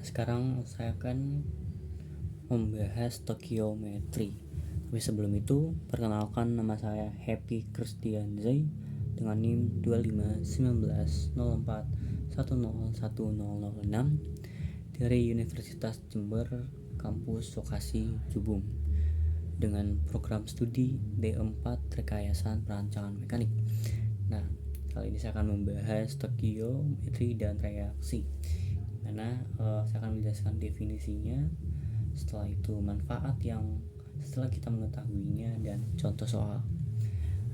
Sekarang saya akan membahas Tokyometry. Tapi sebelum itu, perkenalkan nama saya Happy Christian Zai dengan NIM 251904101006 dari Universitas Jember, Kampus Vokasi Jubung, dengan program studi D4 Rekayasa Perancangan Mekanik. Nah, kali ini saya akan membahas Tokyometry dan reaksi, mana saya akan menjelaskan definisinya, setelah itu manfaat yang setelah kita mengetahuinya, dan contoh soal.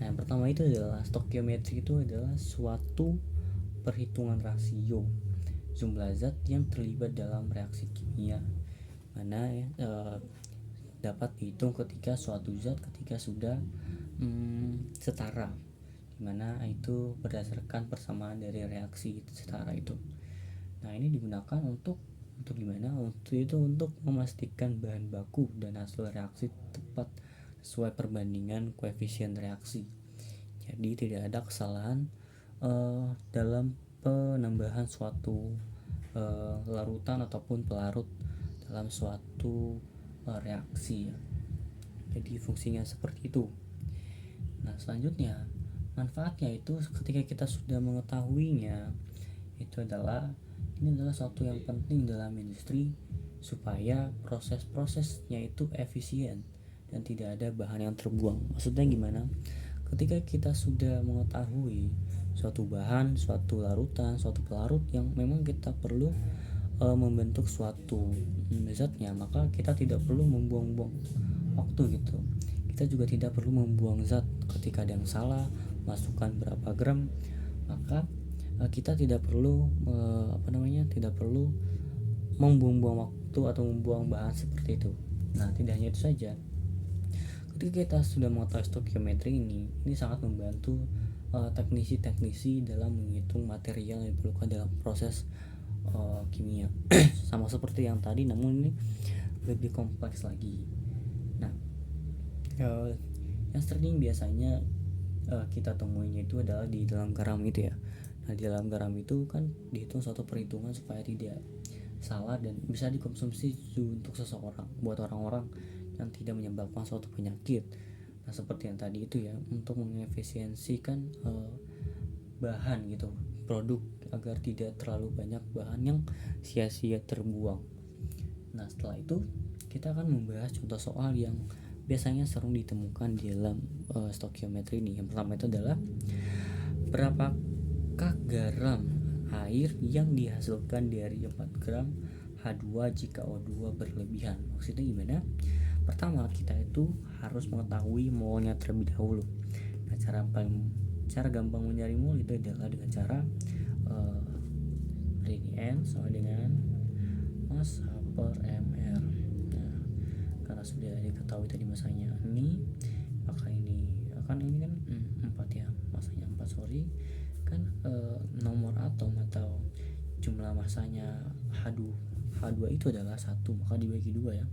Nah, yang pertama itu adalah stokiometri. Itu adalah suatu perhitungan rasio jumlah zat yang terlibat dalam reaksi kimia, mana dapat dihitung ketika suatu zat sudah setara, dimana itu berdasarkan persamaan dari reaksi setara itu. Nah, ini digunakan untuk gimana? Untuk memastikan bahan baku dan hasil reaksi tepat sesuai perbandingan koefisien reaksi. Jadi tidak ada kesalahan dalam penambahan suatu larutan ataupun pelarut dalam suatu reaksi ya. Jadi fungsinya seperti itu. Nah, selanjutnya manfaatnya itu ketika kita sudah mengetahuinya, itu adalah suatu yang penting dalam industri supaya proses-prosesnya itu efisien dan tidak ada bahan yang terbuang. Maksudnya gimana? Ketika kita sudah mengetahui suatu bahan, suatu larutan, suatu pelarut yang memang kita perlu membentuk suatu zatnya, maka kita tidak perlu membuang-buang waktu gitu. Kita juga tidak perlu membuang zat. Ketika ada yang salah, masukkan berapa gram, maka kita tidak perlu tidak perlu membuang-buang waktu atau membuang bahan seperti itu. Nah, tidak hanya itu saja, ketika kita sudah mengetahui stokiometri ini sangat membantu teknisi dalam menghitung material yang diperlukan dalam proses kimia. Sama seperti yang tadi, namun ini lebih kompleks lagi. Nah, yang sering biasanya kita temuinya itu adalah di dalam garam itu ya. Nah, di dalam garam itu kan dihitung suatu perhitungan supaya tidak salah dan bisa dikonsumsi untuk seseorang, buat orang-orang yang tidak menyebabkan suatu penyakit. Nah, seperti yang tadi itu ya, untuk mengefisiensikan bahan gitu, produk, agar tidak terlalu banyak bahan yang sia-sia terbuang. Nah, setelah itu kita akan membahas contoh soal yang biasanya sering ditemukan di dalam stokiometri ini. Yang pertama itu adalah berapakah garam air yang dihasilkan dari 4 gram H2 jika O2 berlebihan. Maksudnya gimana? Pertama, kita itu harus mengetahui molnya terlebih dahulu. Nah, cara gampang mencari mol itu adalah dengan cara ini N sama dengan massa per mR. Nah, karena sudah diketahui tadi masanya ini, maka ini kan 4 ya, masanya 4, kan nomor atom atau jumlah masanya H2 itu adalah 1, maka dibagi 2 ya,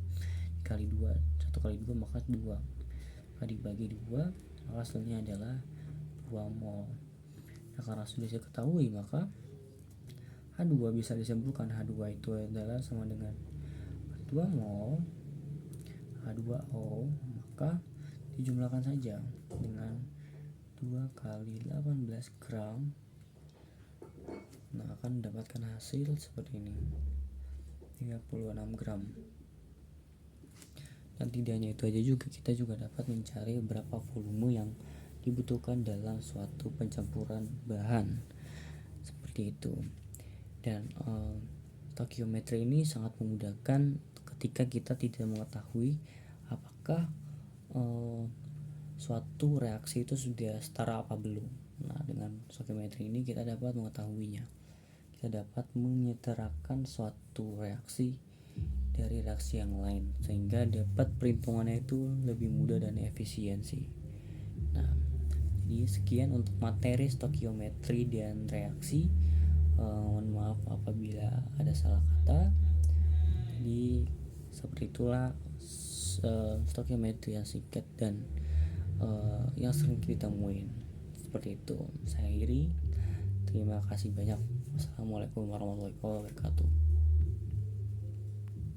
kali 2, 1 kali 2 maka 2, maka dibagi 2, maka hasilnya adalah 2 mol. Nah, karena sudah diketahui, maka H2 bisa disimpulkan H2 itu adalah sama dengan 2 mol H2O, maka dijumlahkan saja dengan 2 kali 18 gram. Nah, akan mendapatkan hasil seperti ini, 36 gram. Dan tidak hanya itu aja, juga kita juga dapat mencari berapa volume yang dibutuhkan dalam suatu pencampuran bahan seperti itu. Dan stokiometri ini sangat memudahkan ketika kita tidak mengetahui apakah suatu reaksi itu sudah setara apa belum. Nah, dengan stokiometri ini kita dapat mengetahuinya. Kita dapat menyetarakan suatu reaksi dari reaksi yang lain, sehingga dapat perhitungannya itu lebih mudah dan efisiensi. Nah, jadi sekian untuk materi stokiometri dan reaksi. Mohon maaf apabila ada salah kata. Jadi seperti itulah stokiometri yang singkat dan yang sering kita temuin. Seperti itu. Saya akhiri. Terima kasih banyak. Wassalamualaikum warahmatullahi wabarakatuh.